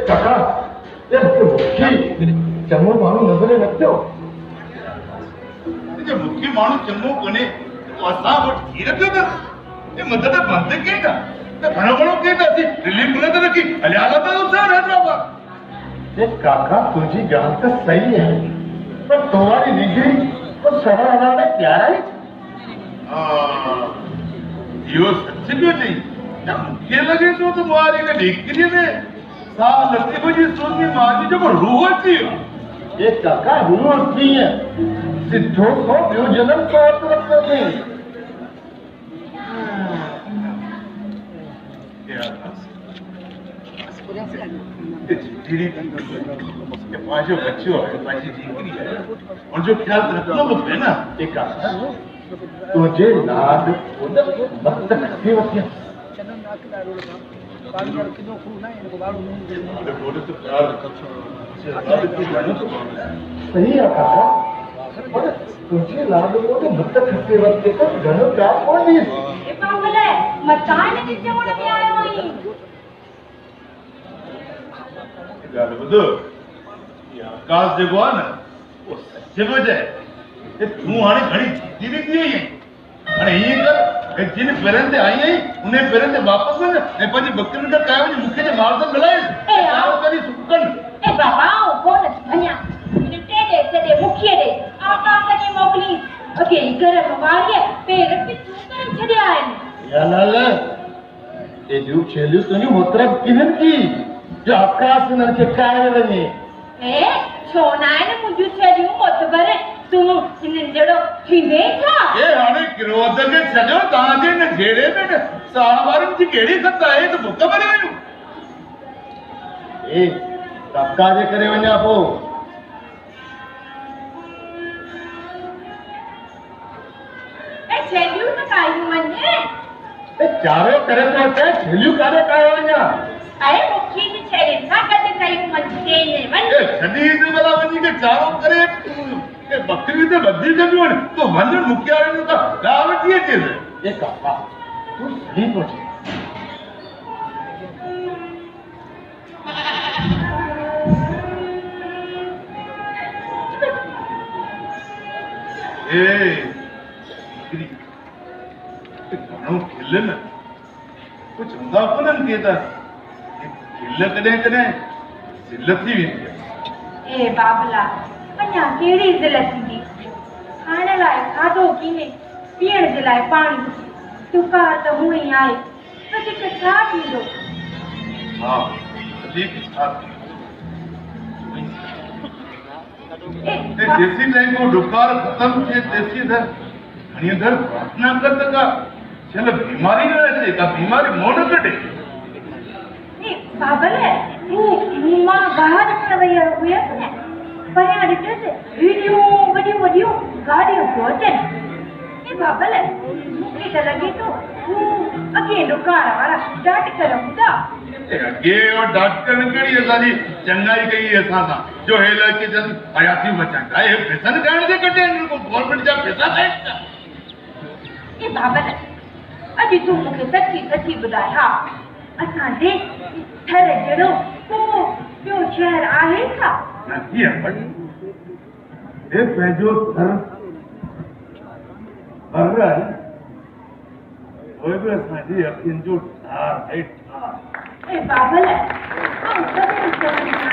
काका चङो माण्हू नज़र न थियो मुख्य माण्हू चङो कोन्हे असां वटि थी रखियो अथसि मदद बंदि कई था त घणो घणो कई था रिलीफ मिले त रखी हलिया हलंदा उसां हैदराबाद काका तुंहिंजी ॻाल्हि त सही आहे पर तुम्हारी डिग्री तो 16,000 में क्या है इहो सच पियो चई त मूंखे लॻे थो त मुआरी खे डिग्री में साल लतीफ़ जी सोची मारी जेको रूह अची वियो काका रूह कीअं सिद्धो को ॿियो जनम पात वरितो अथई पंहिंजो बच्चो आहे पंहिंजी दीकरी आहे हुनजो ख़्यालु रखिणो बि पए न तुंहिंजे लाड वक़्त खपे वठी सही आहे काका पर तुंहिंजे लाड को तो वक़्त खपे वठी तो घणो प्यार कोन ॾींदुसि भले मचान जे चवण में आयो आहीं ॻाल्हि ॿुधो इहा आकाश जेको आहे न उहो सच बि चए तूं हाणे घणी जीती बि थी वई आहीं हाणे हीअं कर जिन पेरनि ते आई आहीं उन पेरनि ते वापसि वञ ऐं पंहिंजी बकरियुनि खे कायो वञी मूंखे जे मालदन मिलाइसि करी सुकन बाबा कोन वञा टे दे ते मुखिए दे आकाश खे मोकली अके घर वारीअ पेर पिचू करे छॾिया आहिनि या लाल ए जूं छेलियूं तुंहिंजूं मुतरब किननि की जो आकाश न के काए वञे छो न आहिनि मुंहिंजूं छेलियूं मोतबर तूं हिननि जहिड़ो थींदे छा हाणे क्रोध खे छॾियो तव्हांजे हिन झेड़े में साह वारनि जी कहिड़ी खत आहे त बुख भरे वञूं काका जे करे वञा पोइ छेलियूं त कायूं वञे चारो करे तो अचे छेलियूं कारे कायो वञा अरे मुखी जी छेलियुनि सां गॾु कयूं वञे वञ छॾी ईंदो भला वञी के चारो करे बकरी ते वधी जॻियूं आहिनि तो वञ मुखिया वारनि खां ॻाल्हि वठी अचेसि काका तूं सही थो चई घणो खिल न कुझु चवंदा कोन्हनि के त खिल कॾहिं कॾहिं ज़िल थी वेंदी आहे बाबला अञा कहिड़ी ज़िल थींदी खाइण लाइ खाधो पीने पीअण जे लाइ पाणी दुकान त हुअं ई आहे वधीक छा थींदो हा वधीक छा देसी टाइम को डुकार खत्म थे देसी दर घणी दर प्रार्थना कर तका चल बीमारी न अचे का बीमारी मोन कटे बाबल मां बाहर न वई हुयसि न परियां ॾिठसि वीडियो वॾियूं गाॾियूं पियो अचनि बाबल मूंखे त लॻे थो अॻे दुकान वारा डाट कर हूंदा अॻे डॉक्टर कहिड़ी असांजी चङाई कई असां सां जो हे लड़के जन हयाती बचाईंदा हे पैसा करण जे कटे गवर्नमेंट जा पैसा खाइनि बाबल अॼु तूं मूंखे सची सची ॿुधाए हा असांजे थर जहिड़ो को ॿियो शहर आहे छा नथी आहे हे पंहिंजो थर भर आहे उहे बि असांजी अखियुनि जो ठार आहे ठार बाबल सभिनी चवनि था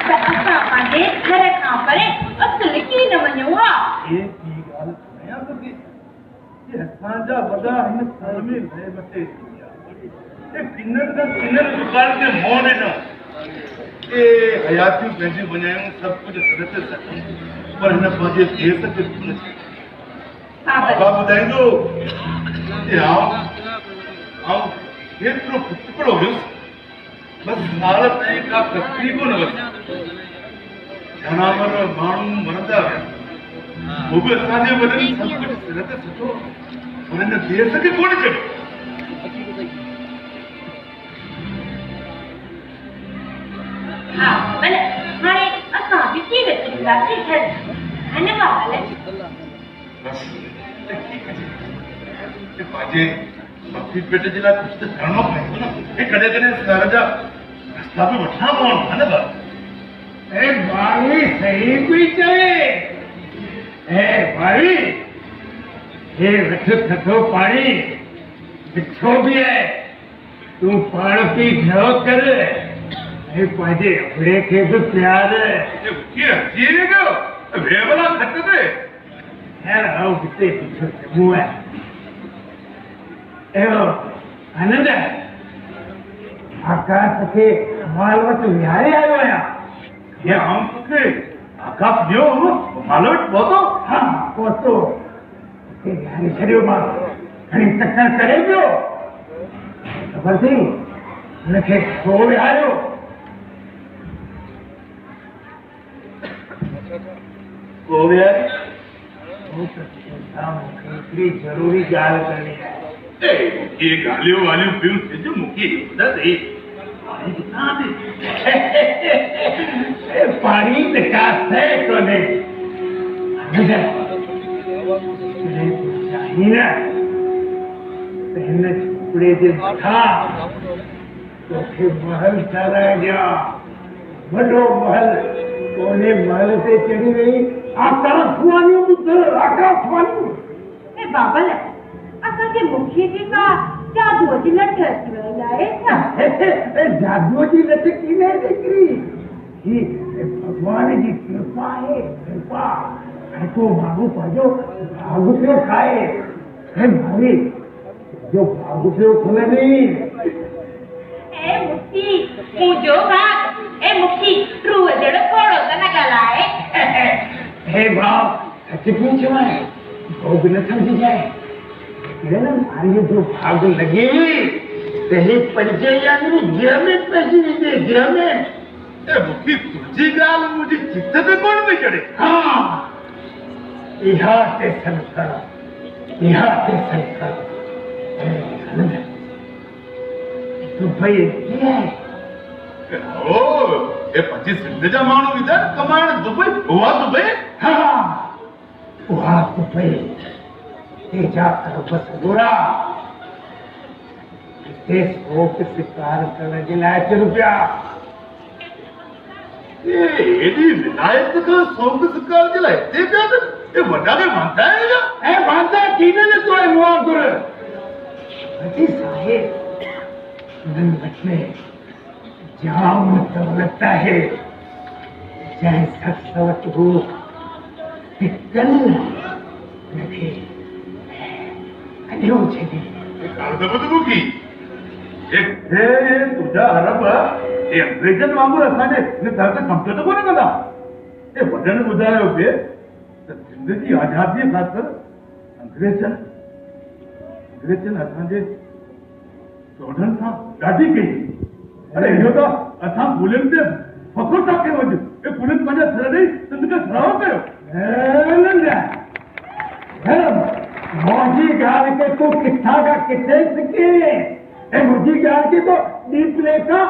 त असां पंहिंजे घर खां परे असुल की न वञूं हा असांजा वॾा हिन थर में लहे मथे किनर का किनर दुकान के मोह ॾिनो हयातियूं पंहिंजियूं वञायूं सभु कुझु करे था सघूं पर हिन पंहिंजे देश खे कोन बाबा ॿुधाईंदो एतिरो टुकड़ो हुयुसि बसि साल ताईं का तकलीफ़ न वधी जनावर माण्हू मरंदा विया वो भी असांजे वॾनि सभु कुझु सिर ते सुठो पर हिन देश खे कोन छॾियो हा भले हाणे असां बि थी वेंदासीं घर धन्यवाद पंहिंजे मथी पेट जे लाइ कुझु त करिणो पवंदो न कॾहिं कॾहिं सर जा सब वठा कौन था ना ए भाई सही भी चले ए भाई ये रख थथो पानी बिछो भी है तू पाण पी घो कर ए पाजे अपने के तो प्यार ये जीने को वेबला खट्टे थे यार आओ कितने पीछे मुंह है ए आनंद आकाश के मालवत विहारे आयो है ये हमके आकाश दियो मालवट बोतो हाँ पोतो के विहारे छड़ियो मां घणी चक्कर करे पियो खबर थी उनखे छो विहारियो को यार वो तो इतनी जरूरी गाल करनी है ये गालियों वालियों फिर से जो मुखी बता दे पानी कितना दे पानी विकास है तो नहीं चाहिए ना पहले छुपड़े से था तो फिर महल चला गया बड़ो महल कोने महल से चढ़ी गई आकाशवाणी ए बाबल असां के मुखी जी का जादू जी लठ लाए था जादू जी लठ की नहीं दिखरी ही भगवान जी कृपा है कृपा तो मांगू पाजो भागु पे खाए है मारी जो भागु पे खुले नहीं ए मुखी मुझो भाग ए मुखी ट्रू जड़ कोड़ो तना गलाए हे बाप सच पूछो है भोग न समझ जाए ना मारी जो भाग लगी पहले पंचे यानी गिर में पैसी दे गिर में ए मुखी तुझी गाल मुझे चित्त पे कौन में चढ़े हाँ यहाँ से संस्कार यहाँ से संस्कार तो भाई क्या है ओ ये 25 सिंधजा मानो इधर कमाण दुबई हुआ दुबई हाँ वहाँ दुबई ये जाकर बस बुरा देश को शिकार करने के लायक रुपया ये विनायक का शौक शिकार के लायक ये वड्डा के मानता है क्या ए मानता कीने ने तो है मुआ गुरु अति साहेब नंबत में जहाँ मुतवलता है चाहे सत्सवत हो तिक्कन लगे अलियो छेदी काळदबदबू की एक हे तुझा हरप हे अंग्रेजन वांगूर असाने ने तरते समझतो कोने कदा ए वडन बुधायो पे जिंदगी आजादी खातर अंग्रेजन असांजे चौधन सां ॾाढी कई अरे इहो तो असां पुलिस ते फखुर था कयो अॼु ए पुलिस पंहिंजा सिर ॾेई सिंध खे सराहो कयो मौजी गाल के तो किथा का किथे सिके ए मुझी गाल के तो डीपले का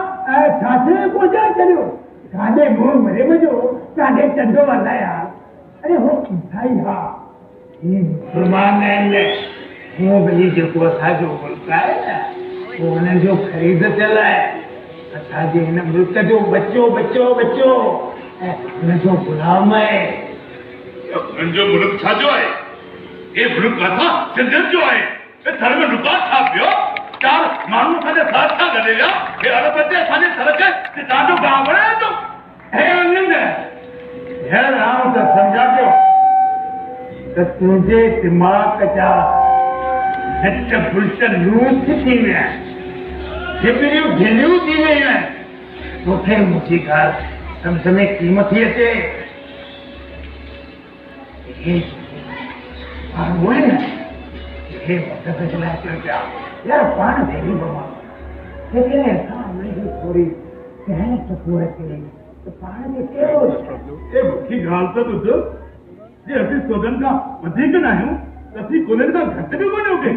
छाछे को जा करियो काने मुंह मरे बजो काने चंदो वाला यार अरे हो भाई हा ये मुसलमान ने वो बली जो को साजो बोलता है ना वो ने जो खरीद चला है अच्छा जी ने मुल्क जो बच्चो ने जो गुलाम है जो मुल्क छाजो है ये मुल्क कथा सिंधन जो है ये थर में नुकात था पियो चार मानू साथे साथ था गलेगा ये अरब बच्चे साथे सरक के ताजो गांव बना तो है आनंद है राम तो समझा दो तो तुझे दिमाग का नट फुलट लूट थी मैं झिपरियूं ढिलियूं थी वयूं आहिनि तोखे मुंहिंजी ॻाल्हि सम्झ में कीमत थी अचे माण्हू आहे न हे मदद जे लाइ चयो पिया यार पाण ग़रीब माण्हू लेकिन असां हुनजी थोरी कहण टकोर कई त पाण खे कहिड़ो ये मुखी ॻाल्हि त ॿुध जे असीं सोगन खां वधीक न आहियूं त असीं कुलनि खां घटि बि कोन हुजे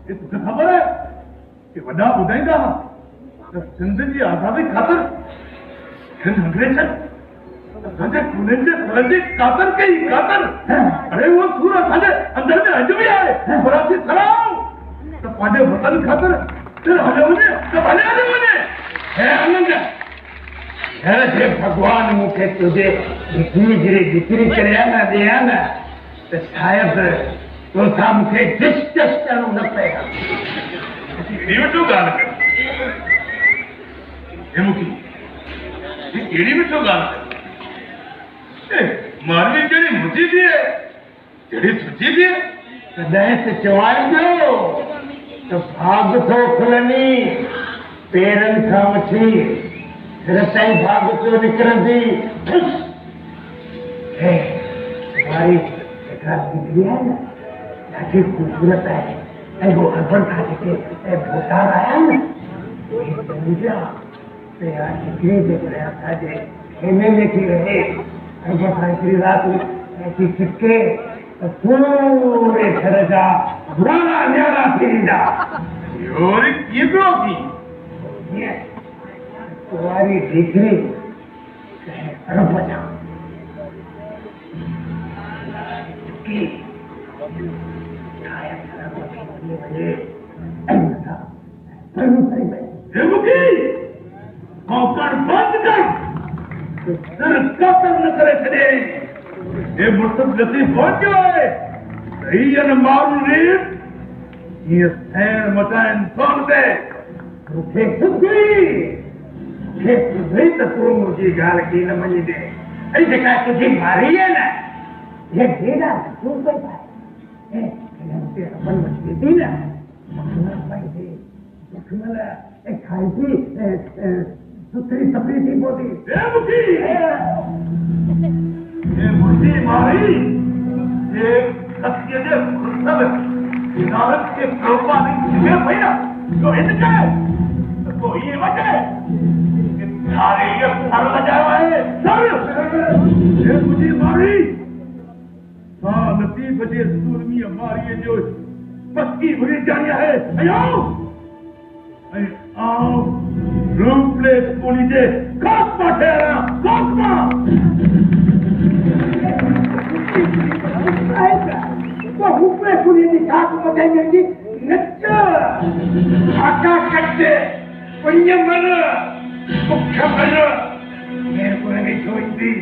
ये तोखे ख़बर आहे कि वॾा ॿुधाईंदा हुआ त सिंध जी आज़ादी ख़ातिर हिन अंग्रेजनि असांजे कुलनि जे सरनि जी कातर कई कातर अरे वो सूर असांजे अंदर में अॼु बि आहे पर असीं सराऊं त पंहिंजे वतन ख़ातिर सिर हलियो वञे त भले हलियो वञे है आनंद अरे भगवान मुखे तुझे दिकरी करया ना दिया ना तो शायद तो सा मुखे डिस्कस करूं न पएगा केड़ी वठो गाल कर हे मुखी ये केड़ी वठो गाल कर ए मारवी केड़ी मुझी दी है केड़ी तुझी दी है कदाई से चवाई दो तो भाग थो खुलनी पेरन खां वठी रसाई भाग तो निकरंदी हे हमारी एकरा दिखरी है ना ॾाढी खूबसूरत है ऐं वो अर्बन खां जेके भूतार आया न समझा ते आ दिखरी जे करे असांजे खेमे में थी रहे ऐं जंहिंखां हिकिड़ी राति ऐसी छिके पूरे घर जा पुराना न्यारा थी वेंदा योरी कीधो की तुम्हारी डिग्री अरब जा की मौकड़ बंद कर सर कतर न करे छड़े ये मुर्तब लतीफ पहुंच है सही न मारू रीत ये सैन मचाइन सोन दे मुझे सुधी तो तू मुझी गाल की न मनी दे अरे जेका तुझी मारी है ना ये देना तू कोई पाए मुझे अपन मछली दी ना दुश्मन भाई दे दुश्मन एक खाई थी सुथरी सफरी थी बोली ये मुझी मारी ये सत्य दे सब इनारत के प्रोपा नहीं ये भैया जो इनका तो ये वजह सारे ये सर लगा है सर ये मुझी मारी हाँ लतीफ जे सुरमी मारी जो पक्की भरी जानिया है आयो आओ रूम प्लेस पुलिस जे कास्मा ठहरा कास्मा तो हुक्मे पुलिस की खास मचाएंगे जी नच्चा आका कट्टे पुण्य मर मुख्य मर मेरे को नहीं छोड़ती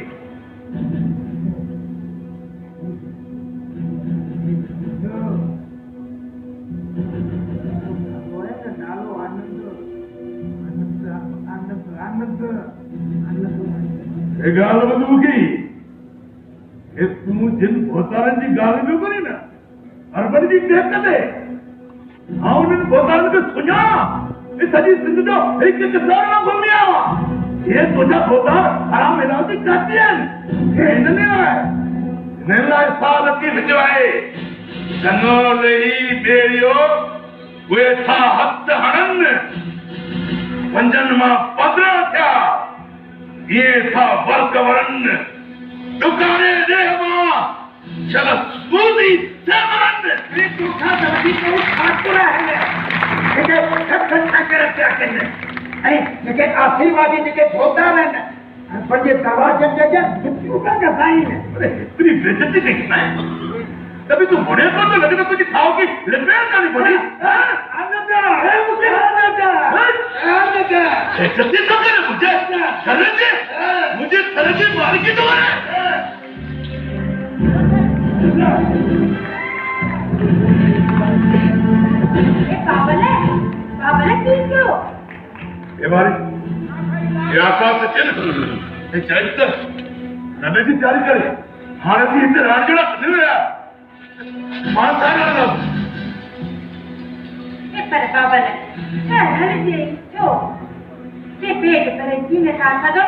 गाल बदूगी तू जिन भोतारन जी गाल भी करी ना अरबन जी देख दे हाँ उन्हें भोतारन को सुना ये सजी सिंध जो एक किसान में घूमिया ये तुझा भोतार हराम मिलावटी करती है इन्हें आए इन्हें लाए साल की भिजवाए जंगो रही बेरियो वे था हद हनन वंजन मां 15 था ये था वर्कवरन दुकाने दे मां चल सूदी सेमरन ये दुखा दर्दी को खातरा है ये सब खट्टा कर क्या करने ऐ ये आशीर्वादी के भोता है पर ये दवा जगह चुका का साइन है अरे इतनी बेइज्जती देखना है तभी तू बड़े को तो लगे तो तुझे खाओ की रिपेयर करनी पड़ी आनंदा है मुझे आनंदा बेइज्जती तो करे मुझे सरजी मुझे सरजी मार की तो है ये पागल है क्यों ये मारी ये आकाश से चल ये चैत्र नबे की तैयारी करे हारे भी इधर राजगढ़ नहीं रहा मान सारा लोग ये पर पागल है हर जी जो ये पेट पर जीने का सदो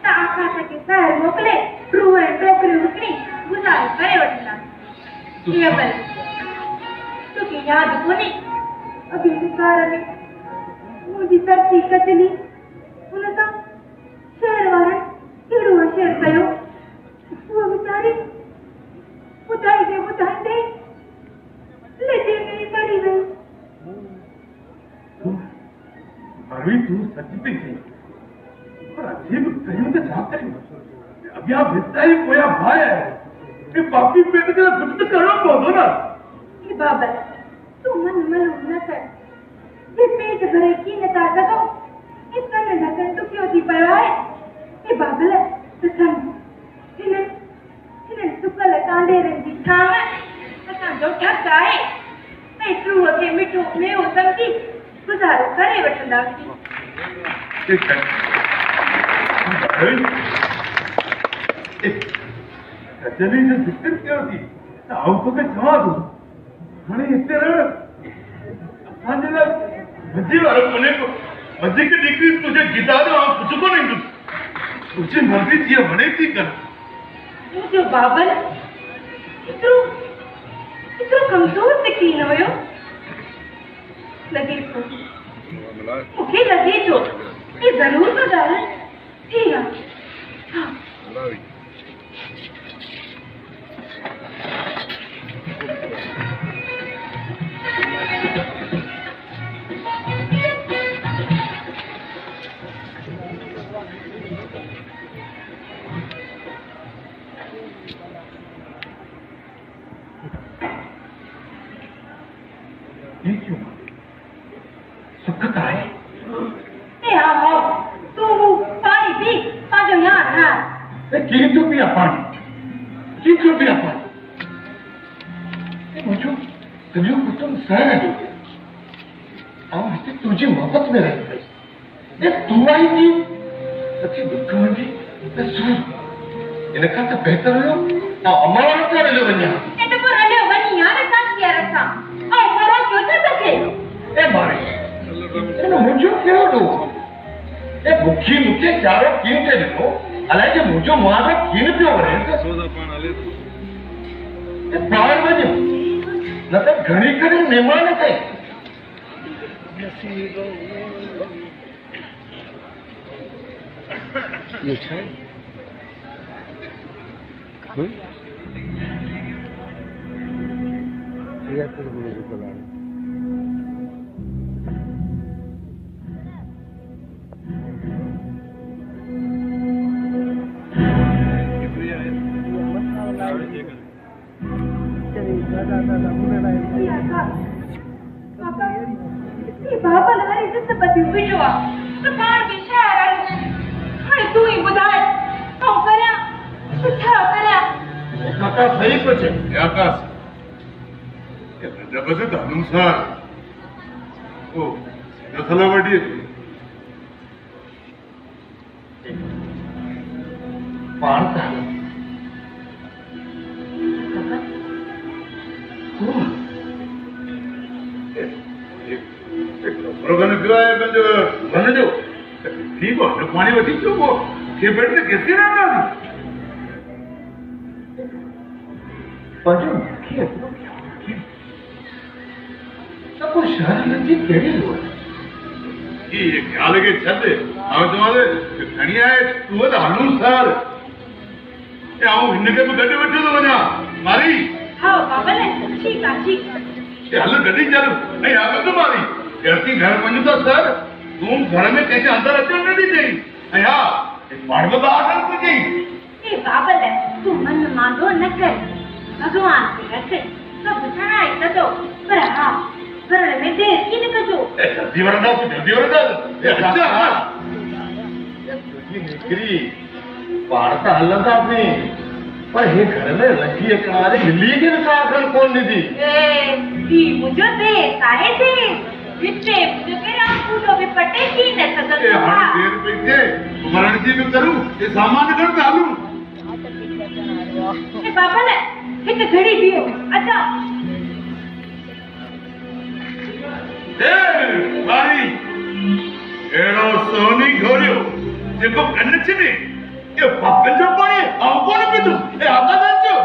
ता आकाश के शहर मोकले रुए टोकरी उठनी गुजार करे वठना ये बल तो की याद कोनी अभी विकार में मुझी सरती कतली उनका शहर वारन केड़ो शेर कयो वो बेचारी बुधाई दे लेजे नहीं पड़ी गई अभी तू सच्ची पे थी पर अजीब कहीं तो जा करी अब यहाँ भिजता ही कोया भाई है ये पापी पेट के लिए कुछ तो करो बोलो ना ये बाबा तू मन मालूम न कर ये पेट भरे की न ताकतो इतना नजर तो क्यों थी पर है ये बाबल तो संग इन्हें सुकल कांडे रंगी था असां जो ठग आहे ऐं तू के मिठो में उतंगी गुजारो करे वठंदासीं चली जो दिक्कत क्या होती आओ तो मैं चवा दूं हाणे इतने रह असांजे लाइ मजी वारो कोने को मजी की डिग्री तुझे गीता जो आप कुछ को नहीं दूं तुझे मर्जी थी वणे थी कर मुझे बाबल इतरो कमजोर दिखी न हुयो लगे तो मूंखे लगे थो ये जरूर तो ॻाल्हि थी आहे हाँ सुखत आहे आओ तू पानी पी पाजो यार हां कीअं थो पिया पाणी कीअं थो पिया पाणी मुंहिंजो तुंहिंजो कुटुंब सहण ॾियो ऐं हिते तुंहिंजी मोहबत में रही पई तूं आई थी सची दुख वञी त सूर इन खां त बहितर हुयो अमां वटि था हलियो वञा एॾो पर हलियो वञी यार कान किया रखां ऐं करो छो त सके मारे मुंहिंजो कहिड़ो ॾोह बुखी मूंखे चारो कीअं पियो ॾिनो अलाए जे मुंहिंजो मुआवज़ो कीअं पियो वरे पाण वञो न त घणी करे महिमान कई सही कुछ आकाश जब से अनुसार ओ दसला बड़ी पांच प्रोग्राम किराया बंद बन जो ठीक हो तो पानी वठी क्यों वो के बैठने कैसे रहना थी पंजो क्या सब कुछ शादी नथी केड़ी हो ये ख्याल के छद आवे तुम्हारे घणी आए तू तो अनुसार ए आऊं इनके भी गड्डी वठी तो वना मारी हां बाबा ने ठीक है ठीक ये हल गड्डी चल नहीं आवे तो मारी कहती घर वञ तो सर तू घर में कैसे अंदर अचण न दी थी अया बाहर में बाहर तुझी ए बाबा ने तू मन मांदो न कर भगवान के रख सब सुनाई तो पर हां करण में देर की न कजो जल्दी वरदा अच्छा तुझी निकरी पारता हलंदा थी पर हे घर में लगी किनारे हिली के साखर कौन दी ए ई मुझे दे काहे दे इतने मुझे मेरा पूरो भी पटे की न सकल ए हां देर पैसे मरण जी में करूं ये सामान कर डालूं ए बाबा ने हित घड़ी दियो अच्छा ए भाई एड़ो सोनी घोड़ियो जेको कन छने ये पापन जो पानी आउ कोन पीदु ए आका दचो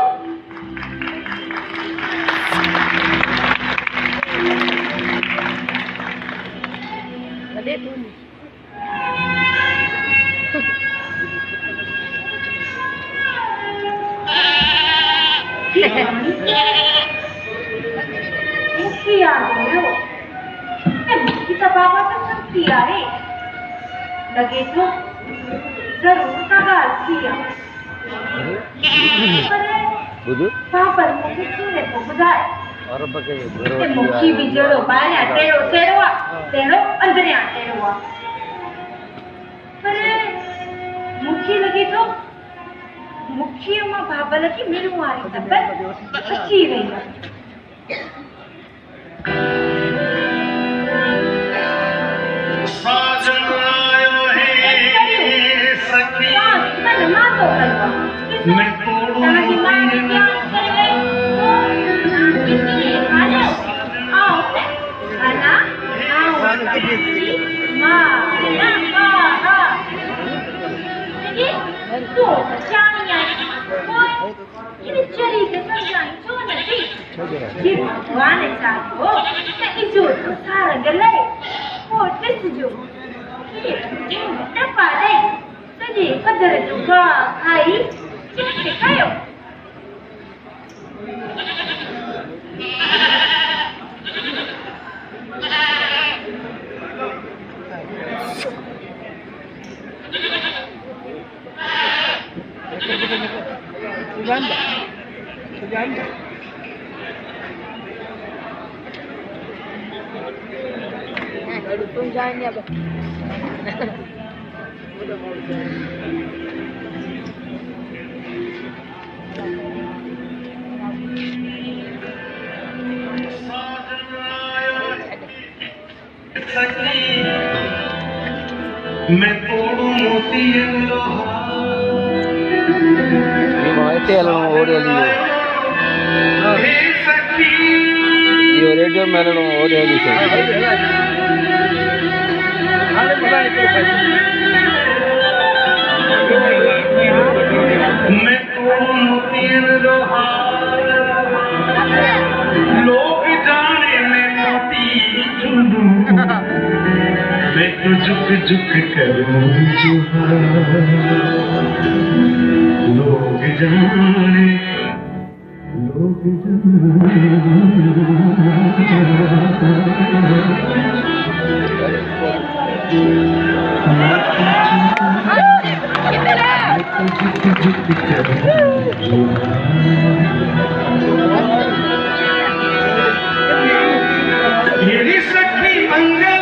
अरे तू मुखी आ गयो ए मुखी तो बाबा तो संती आहे लगे तो जरूर सगाल किया बुध पापा मुखी सुने को बुधाए और बके ए मुखी भी जड़ो बाया तेरो तेरो तेरो अंदरिया तेरो मुखी मां बाबल की मिलूं वारी तबत अची वई साजन आयो है सखी मन मां तो कलवा मैं तोड़ू ताजी मां क्या करे कितनी आले आओ आना आओ मां ना हा ये तो जानी आई कोई ये चली के समझाई तो नहीं ये भगवान चाहो मैं इजो तो सारा गले ओ टिस जो ये न पाले तजे कदर जुगा खाई कैसे खायो तुम जाएंगे अब मैं तोड़ू मोती ये रेडियो मैंने ऑडियो लिखा मैं तोड़ू मोती लोग जाने मैं मोती चुनू मैं तो झुक झुक करूं लोग जाने मेरी सखी मंगल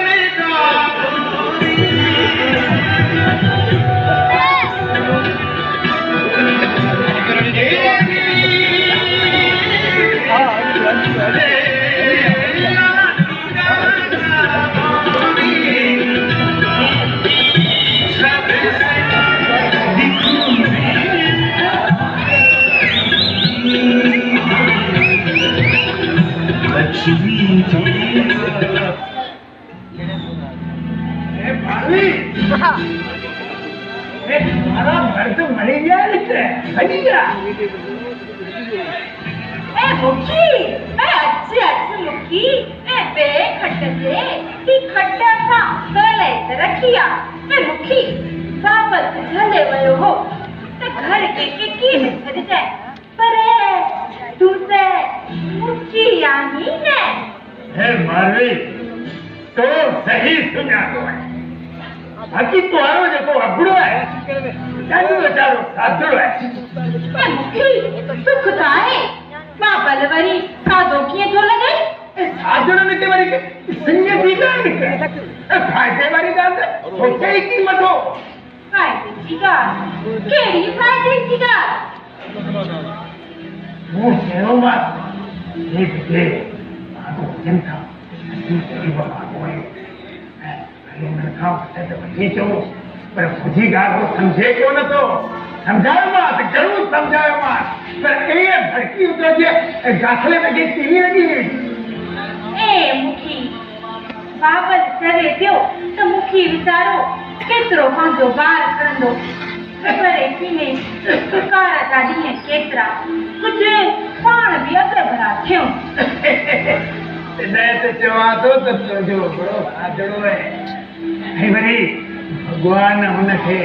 समझे को न तो समझाओ मत जरूर समझाओ मत पर ये भड़की उतर के गाखले में गई टीवी लगी ए मुखी बाबल करे दियो तो मुखी विचारो केतरो पंहिंजो बार करंदो पर थीने सुकारा दादी है केतरा कुछ पाण भी अग्र भरा थियो मैं तो चवा तो जो बड़ो साजड़ो है भरी भगवान हुनखे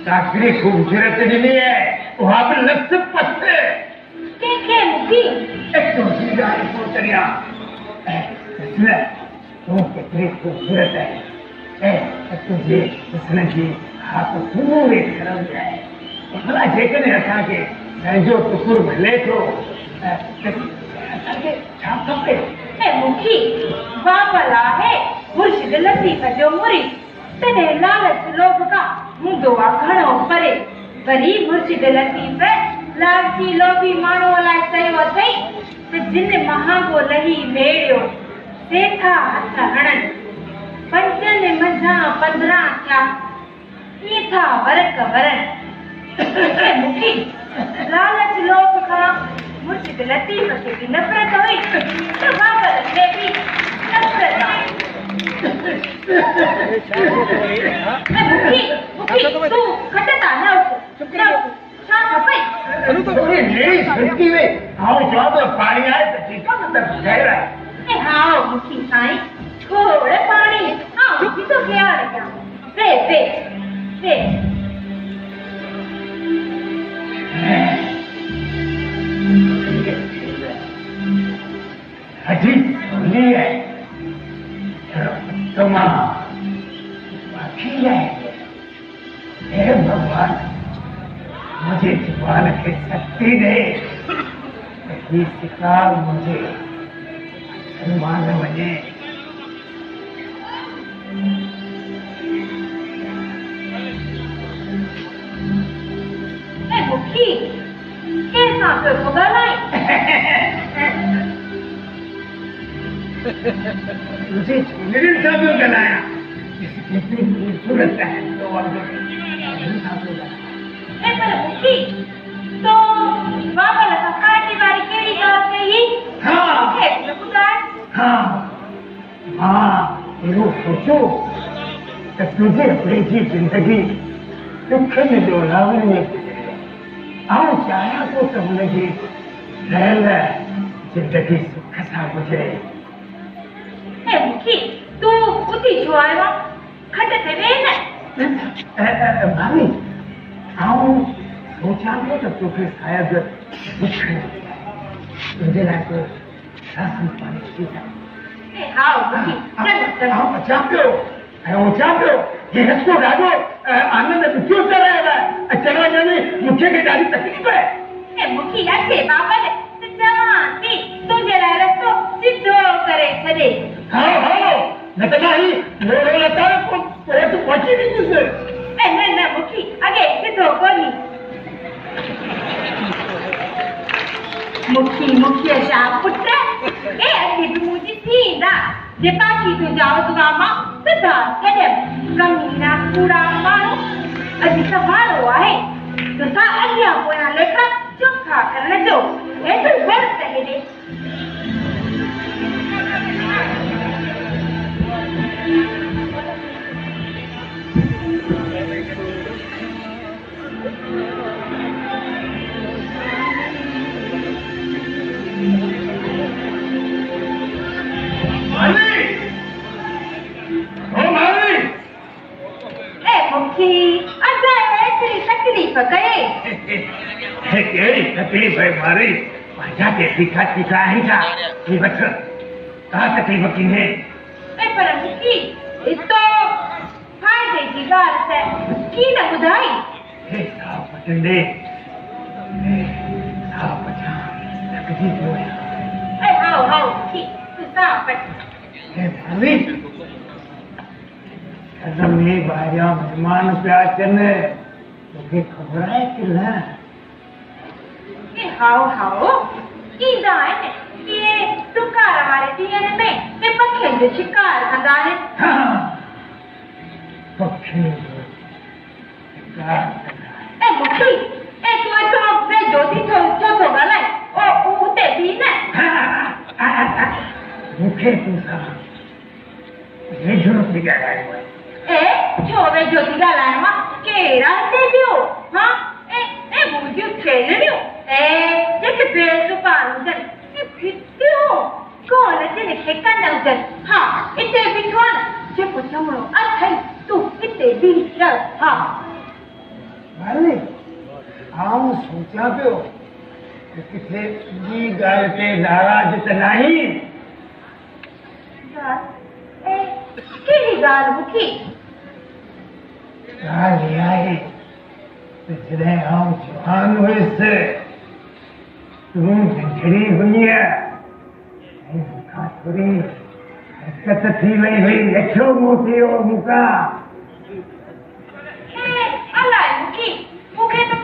काकरी खूबसूरत ॾिनी आहे उहा बि लख पथे कंहिंखे मुखी एक तो सीधा को तरिया सुन तूं केतिरी खूबसूरत आहे तुंहिंजे हुस्न जी हाथ पूरे खरंदी आहे भला जेकॾहिं असांखे पंहिंजो टुकुर मिले थो असांखे छा खपे मुखी बाबल आहे मुर्शिद लतीफ़ जो मुरीद तॾहिं लालच लोभ खां हूंदो आहे घणो परे वरी मुर्शिद लतीफ़ लालची लोभी माण्हू अलाए चयो अथई त जिन महांगो लही मेड़ियो सेठा हथ हणनि पंजनि मंझां 15 थिया ईअं था वरक वरनि मूंखे लालच लोभ खां मुर्शिद लतीफ़ खे बि नफ़रत हुई त बाबर खे बि नफ़रत आहे तूं खटता न छा खपई अरे मेरी सुनती वे आओ जवाब पानी आए तो ठीक है मतलब कह रहा है ए हां मुखी साईं थोड़े पानी हां भी तो क्या है क्या वे हजी सुनी है तमा बाकी है हे भगवान मुझे जुबान की शक्ति दे ये शिकार मुझे सम्मान बने मुखी कैसा तो बुगालाई मुझे मेरे साथ गलाया कितनी खूबसूरत है तो पर मुखी तो बाबा लगा खाने वाली केड़ी बात कही हाँ ओके बुगाई हाँ हाँ ये सोचो कि तुझे अपनी जिंदगी दुख में डोलावन में आओ चाया को समझी रहल जिंदगी सुख सा गुजरे ए मुखी तू उठी जो आया खट थे वेन भाभी आओ सोचा को तो तुझे शायद दुख तुझे लाके राशन पानी पीता ए हां मुखी चल आओ चाप्यो ये हंसो राजो आनंद क्यों कर रहा है चलो जाने मुझे की डाली तकलीफ है ए मुखी अच्छे बाबा ने जवानी तुझे लाए रस्तो सिद्धो करे छदे हाँ न तो नहीं रो लता को तो पहुंची नहीं तुझे ए न मुखी आगे सिद्धो कोनी मुखी शा पुत्र ए अति मुझे थी ना जे बाकी तो जाओ दुआमा सदा कदम कमीना कूड़ा मारो अजी सवालो आहे तो सा अलिया पोया लेखा चोखा कर जो ए तो वर्त है दे तकलीफ है मारी भाजा के तीखा ही था ये बच्च कहाँ तकलीफ की है पर मुखी तो फायदे की बात है की न बुधाई हे साहब पटंडे साहब बचा तकलीफ जो है ए हाउ मुखी तू साहब पट हे भाभी कदम में बाहर मेहमान प्यार करने मुझे खबर है कि ना हाउ ईंदा आहिनि ये टुकार वाले ॾींहंनि में ते पखियुनि जो शिकार कंदा आहिनि पखियुनि जो शिकार ए मुखी ए तूं एतिरो वेझो थी छो थो ॻाल्हाए ओ उते बि न मूंखे तूं सां वेझो थी ॻाल्हायो ए छो वेझो थी ॻाल्हायां मां कहिड़ा हिते पियो हा ए मुंहिंजियूं छेलड़ियूं जेके बेज़ुबान हुजनि फिटियूं कौन जिन खे कन हुजनि हा हिते बीठो आहे न जेको चवणो अथई तूं हिते बीह रह हा भाई आऊं सोचा पियो कि किथे ॿी ॻाल्हि ते नाराज़ त नहीं कहिड़ी ॻाल्हि मुखी ॻाल्हि इहा आहे त जॾहिं आऊं जवान हुयुसि तूं नंढड़ी हुई ऐं मूंखां थोरी हरकत थी वई हुई लछो मूं थियो मूंखां अलाए मुखी मूंखे त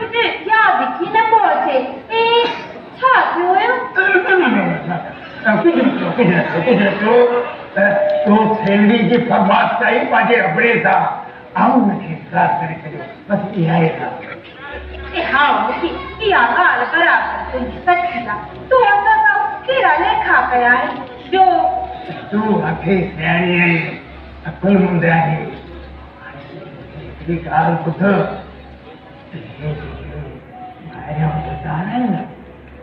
तो थेली की फरमात कई पाजे अपने था आऊं मुझे साथ करे करो बस यह था हाँ मुझे या गाल बराबर तुझे सच्ची ला तू असा का तेरा लेखा कया है जो तू आखे सियाणी है अकुल मुंडा है ये गाल कुछ मारे हम तो जाना है ना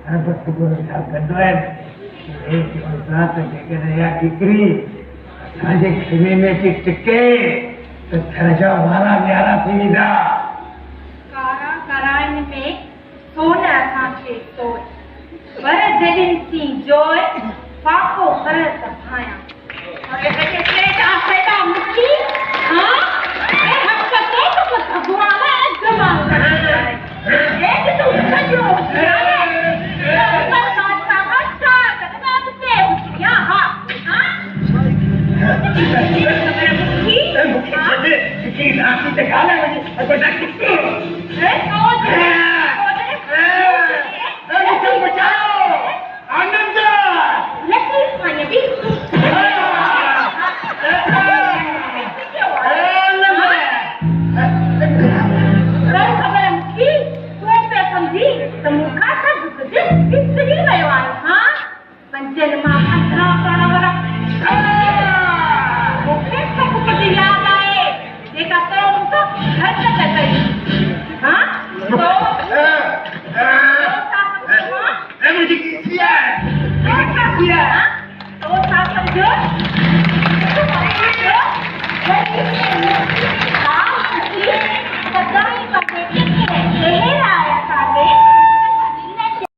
अरे बस तू बोल रहा कर है एक रात के नया डिग्री આજે ખેમે में टिक टिके तो खर्चा वाला न्यारा थी दा कारा कराइन में सोना सांचे सोए वर जदिन सी जोए पाको कर सफाया अरे बेटे सेटा सेटा मुक्की हां ए हम कते तो भगवान है जमान एक तो सजो की राशि दिखा ले मुझे